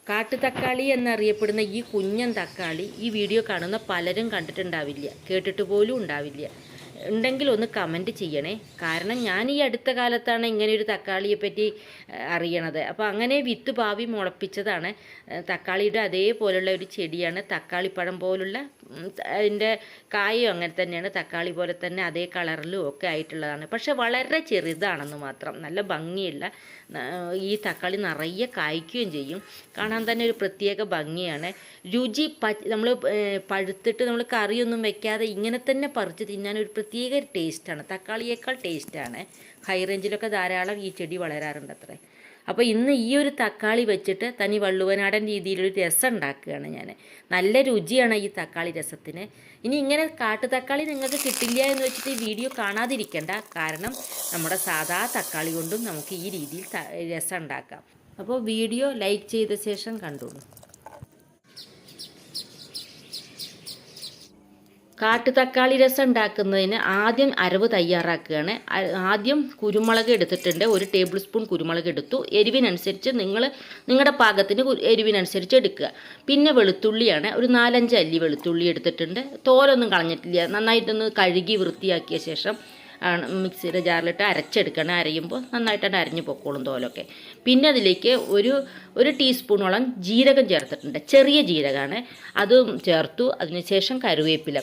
കാട്ടുതക്കാളി എന്നറിയപ്പെടുന്ന ഈ കുഞ്ഞൻ തക്കാളി ഈ വീഡിയോ കാണുന്ന പലരും കണ്ടിട്ടുണ്ടാവില്ല, കേട്ടിട്ട് പോലും ഉണ്ടാവില്ല. ഉണ്ടെങ്കിൽ ഒന്ന് കമൻറ്റ് ചെയ്യണേ. കാരണം ഞാൻ ഈ അടുത്ത കാലത്താണ് ഇങ്ങനെയൊരു തക്കാളിയെ പറ്റി അറിയണത്. അപ്പോൾ അങ്ങനെ വിത്ത് പാവി മുളപ്പിച്ചതാണ്. തക്കാളിയുടെ അതേപോലുള്ള ഒരു ചെടിയാണ്. തക്കാളിപ്പഴം പോലുള്ള അതിൻ്റെ കായും അങ്ങനെ തന്നെയാണ്, തക്കാളി പോലെ തന്നെ അതേ കളറിലും ഒക്കെ ആയിട്ടുള്ളതാണ്. പക്ഷെ വളരെ ചെറുതാണെന്ന് മാത്രം. നല്ല ഭംഗിയുള്ള ഈ തക്കാളി നിറയെ കായ്ക്കുകയും ചെയ്യും. കാണാൻ തന്നെ ഒരു പ്രത്യേക ഭംഗിയാണ്. രുചി നമ്മൾ പഴുത്തിട്ട് നമ്മൾ കറിയൊന്നും വെക്കാതെ ഇങ്ങനെ തന്നെ പറിച്ച് തിന്നാൻ ഒരു പ്രത്യേക ടേസ്റ്റാണ്. തക്കാളിയേക്കാൾ ടേസ്റ്റാണ്. ഹൈ റേഞ്ചിലൊക്കെ ധാരാളം ഈ ചെടി വളരാറുണ്ട് അത്രേ. അപ്പോൾ ഇന്ന് ഈ ഒരു തക്കാളി വെച്ചിട്ട് തനി വള്ളുവനാടൻ രീതിയിലൊരു രസം ഉണ്ടാക്കുകയാണ് ഞാൻ. നല്ല രുചിയാണ് ഈ തക്കാളി രസത്തിന്. ഇനി ഇങ്ങനെ കാട്ടു തക്കാളി നിങ്ങൾക്ക് കിട്ടില്ല എന്ന് വെച്ചിട്ട് ഈ വീഡിയോ കാണാതിരിക്കേണ്ട. കാരണം നമ്മുടെ സാധാ തക്കാളി കൊണ്ടും നമുക്ക് ഈ രീതിയിൽ രസം ഉണ്ടാക്കാം. അപ്പോൾ വീഡിയോ ലൈക്ക് ചെയ്ത ശേഷം കണ്ടോളൂ. കാട്ടുതക്കാളി രസം ഉണ്ടാക്കുന്നതിന് ആദ്യം അരവ് തയ്യാറാക്കുകയാണ്. ആദ്യം കുരുമുളക് എടുത്തിട്ടുണ്ട്. 1 ടേബിൾ സ്പൂൺ കുരുമുളക് എടുത്തു. എരിവിനനുസരിച്ച് നിങ്ങളുടെ പാകത്തിന് എരിവിനനുസരിച്ച് എടുക്കുക. പിന്നെ വെളുത്തുള്ളിയാണ്. ഒരു 4-5 അല്ലി വെളുത്തുള്ളി എടുത്തിട്ടുണ്ട്. തോലൊന്നും കളഞ്ഞിട്ടില്ല. നന്നായിട്ടൊന്ന് കഴുകി വൃത്തിയാക്കിയ ശേഷം മിക്സിയുടെ ജാറിലിട്ട് അരച്ചെടുക്കണം. അരയുമ്പോൾ നന്നായിട്ടാണ് അരഞ്ഞു പൊക്കോളും തോലൊക്കെ. പിന്നെ അതിലേക്ക് ഒരു ടീസ്പൂണോളം ജീരകം ചേർത്തിട്ടുണ്ട്. ചെറിയ ജീരകമാണ്, അതും ചേർത്തു. അതിനുശേഷം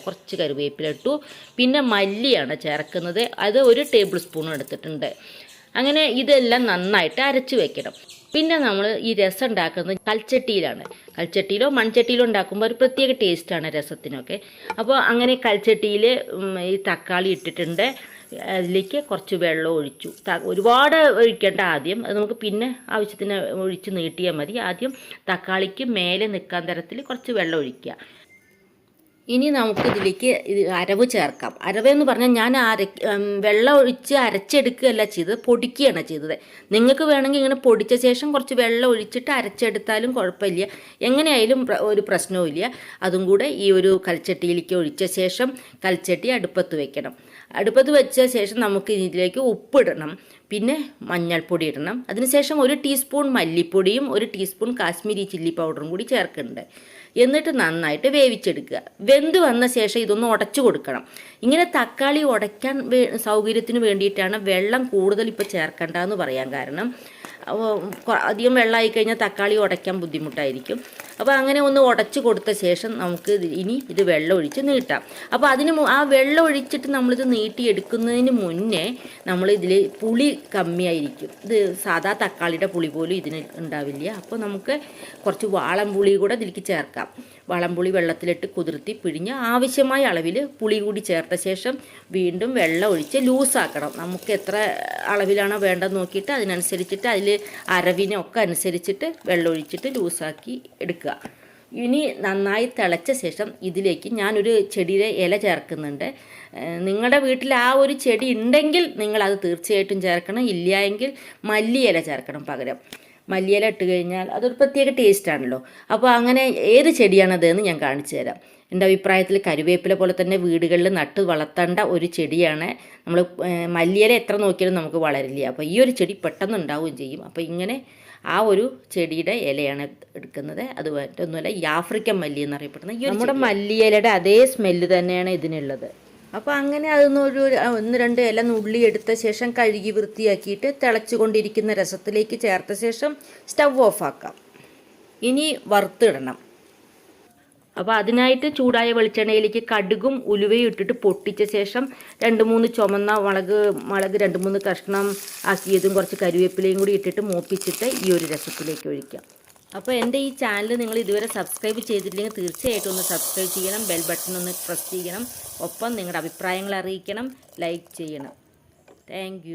കുറച്ച് കറിവേപ്പില ഇട്ടു. പിന്നെ മല്ലിയാണ് ചേർക്കുന്നത്. അത് 1 ടേബിൾ സ്പൂൺ എടുത്തിട്ടുണ്ട്. അങ്ങനെ ഇതെല്ലാം നന്നായിട്ട് അരച്ച് വെക്കണം. പിന്നെ നമ്മൾ ഈ രസം ഉണ്ടാക്കുന്നത് കൽച്ചട്ടിയിലാണ്. കൽച്ചട്ടിയിലോ മൺചട്ടിയിലോ ഉണ്ടാക്കുമ്പോൾ ഒരു പ്രത്യേക ടേസ്റ്റാണ് രസത്തിനൊക്കെ. അപ്പോൾ അങ്ങനെ കൽച്ചട്ടിയിൽ ഈ തക്കാളി ഇട്ടിട്ടുണ്ട്. അതിലേക്ക് കുറച്ച് വെള്ളം ഒഴിച്ചു. ഒരുപാട് ഒഴിക്കേണ്ട ആദ്യം, അത് നമുക്ക് പിന്നെ ആവശ്യത്തിന് ഒഴിച്ച് നീട്ടിയാൽ മതി. ആദ്യം തക്കാളിക്ക് മേലെ നിൽക്കാൻ തരത്തിൽ കുറച്ച് വെള്ളം ഒഴിക്കുക. ഇനി നമുക്കിതിലേക്ക് അരവ് ചേർക്കാം. അരവെന്ന് പറഞ്ഞാൽ ഞാൻ വെള്ളം ഒഴിച്ച് അരച്ചെടുക്കുകയല്ല ചെയ്തത്, പൊടിക്കുകയാണ് ചെയ്തത്. നിങ്ങൾക്ക് വേണമെങ്കിൽ ഇങ്ങനെ പൊടിച്ച ശേഷം കുറച്ച് വെള്ളം ഒഴിച്ചിട്ട് അരച്ചെടുത്താലും കുഴപ്പമില്ല. എങ്ങനെയായാലും ഒരു പ്രശ്നവുമില്ല. അതും കൂടെ ഈ ഒരു കൽച്ചട്ടിയിലേക്ക് ഒഴിച്ച ശേഷം കൽച്ചട്ടി അടുപ്പത്ത് വെക്കണം. അടുപ്പത്ത് വെച്ച ശേഷം നമുക്ക് ഇതിലേക്ക് ഉപ്പിടണം. പിന്നെ മഞ്ഞൾപ്പൊടി ഇടണം. അതിനുശേഷം 1 ടീസ്പൂൺ മല്ലിപ്പൊടിയും 1 ടീസ്പൂൺ കാശ്മീരി ചില്ലി പൗഡറും കൂടി ചേർക്കുന്നുണ്ട്. എന്നിട്ട് നന്നായിട്ട് വേവിച്ചെടുക്കുക. വെന്ത് വന്ന ശേഷം ഇതൊന്ന് ഉടച്ചു കൊടുക്കണം. ഇങ്ങനെ തക്കാളി ഉടയ്ക്കാൻ സൗകര്യത്തിന് വേണ്ടിയിട്ടാണ് വെള്ളം കൂടുതൽ ഇപ്പോൾ ചേർക്കേണ്ടതെന്ന് പറയാൻ കാരണം. അധികം വെള്ളമായി കഴിഞ്ഞാൽ തക്കാളി ഉടയ്ക്കാൻ ബുദ്ധിമുട്ടായിരിക്കും. അപ്പോൾ അങ്ങനെ ഒന്ന് ഉടച്ചു കൊടുത്ത ശേഷം നമുക്ക് ഇനി ഇത് വെള്ളം ഒഴിച്ച് നീട്ടാം. അപ്പോൾ ആ വെള്ളം ഒഴിച്ചിട്ട് നമ്മളിത് നീട്ടിയെടുക്കുന്നതിന് മുന്നേ നമ്മളിതിൽ പുളി കമ്മിയായിരിക്കും. ഇത് സാധാ തക്കാളിയുടെ പുളി പോലും ഇതിന് ഉണ്ടാവില്ല. അപ്പോൾ നമുക്ക് കുറച്ച് വാളംപുളി കൂടെ ഇതിലേക്ക് ചേർക്കാം. വാളംപുളി വെള്ളത്തിലിട്ട് കുതിർത്തി പിഴിഞ്ഞ് ആവശ്യമായ അളവിൽ പുളി കൂടി ചേർത്ത ശേഷം വീണ്ടും വെള്ളം ഒഴിച്ച് ലൂസാക്കണം. നമുക്ക് എത്ര അളവിലാണോ വേണ്ടതെന്ന് നോക്കിയിട്ട് അതിനനുസരിച്ചിട്ട് അതിൽ അരവിനൊക്കെ അനുസരിച്ചിട്ട് വെള്ളം ഒഴിച്ചിട്ട് ലൂസാക്കി എടുക്കുക. ഇനി നന്നായി തിളച്ച ശേഷം ഇതിലേക്ക് ഞാനൊരു ചെടിയുടെ ഇല ചേർക്കുന്നുണ്ട്. നിങ്ങളുടെ വീട്ടിൽ ആ ഒരു ചെടി ഉണ്ടെങ്കിൽ നിങ്ങളത് തീർച്ചയായിട്ടും ചേർക്കണം. ഇല്ല എങ്കിൽ മല്ലിയില ചേർക്കണം പകരം. മല്ലിയില ഇട്ട് കഴിഞ്ഞാൽ അതൊരു പ്രത്യേക ടേസ്റ്റാണല്ലോ. അപ്പോൾ അങ്ങനെ ഏത് ചെടിയാണതെന്ന് ഞാൻ കാണിച്ചു തരാം. എൻ്റെ അഭിപ്രായത്തിൽ കരുവേപ്പില പോലെ തന്നെ വീടുകളിൽ നട്ട് വളർത്തേണ്ട ഒരു ചെടിയാണ്. നമ്മൾ മല്ലിയില എത്ര നോക്കിയാലും നമുക്ക് വളരില്ല. അപ്പോൾ ഈ ഒരു ചെടി പെട്ടെന്ന് ഉണ്ടാവുകയും ചെയ്യും. അപ്പോൾ ഇങ്ങനെ ആ ഒരു ചെടിയുടെ ഇലയാണ് എടുക്കുന്നത്. അത് മറ്റൊന്നുമല്ല, ഈ ആഫ്രിക്കൻ മല്ലി എന്നറിയപ്പെടുന്ന ഈ നമ്മുടെ മല്ലിയിലയുടെ അതേ സ്മെല്ല് തന്നെയാണ് ഇതിനുള്ളത്. അപ്പോൾ അങ്ങനെ അതൊന്നൊരു 1-2 ഇല നുള്ളി എടുത്ത ശേഷം കഴുകി വൃത്തിയാക്കിയിട്ട് തിളച്ചുകൊണ്ടിരിക്കുന്ന രസത്തിലേക്ക് ചേർത്ത ശേഷം സ്റ്റവ് ഓഫാക്കാം. ഇനി വറുത്തിടണം. അപ്പോൾ അതിനായിട്ട് ചൂടായ വെളിച്ചെണ്ണയിലേക്ക് കടുകും ഉലുവയും ഇട്ടിട്ട് പൊട്ടിച്ച ശേഷം 2-3 ചുമന്ന മുളക് 2-3 കഷ്ണം ആക്കിയതും കുറച്ച് കരിവേപ്പിലയും കൂടി ഇട്ടിട്ട് മൂപ്പിച്ചിട്ട് ഈ ഒരു രസത്തിലേക്ക് ഒഴിക്കാം. അപ്പോൾ എൻ്റെ ഈ ചാനൽ നിങ്ങൾ ഇതുവരെ സബ്സ്ക്രൈബ് ചെയ്തിട്ടില്ലെങ്കിൽ തീർച്ചയായിട്ടും ഒന്ന് സബ്സ്ക്രൈബ് ചെയ്യണം. ബെൽ ബട്ടൺ ഒന്ന് പ്രസ് ചെയ്യണം. ഒപ്പം നിങ്ങളുടെ അഭിപ്രായങ്ങൾ അറിയിക്കണം, ലൈക്ക് ചെയ്യണം. താങ്ക്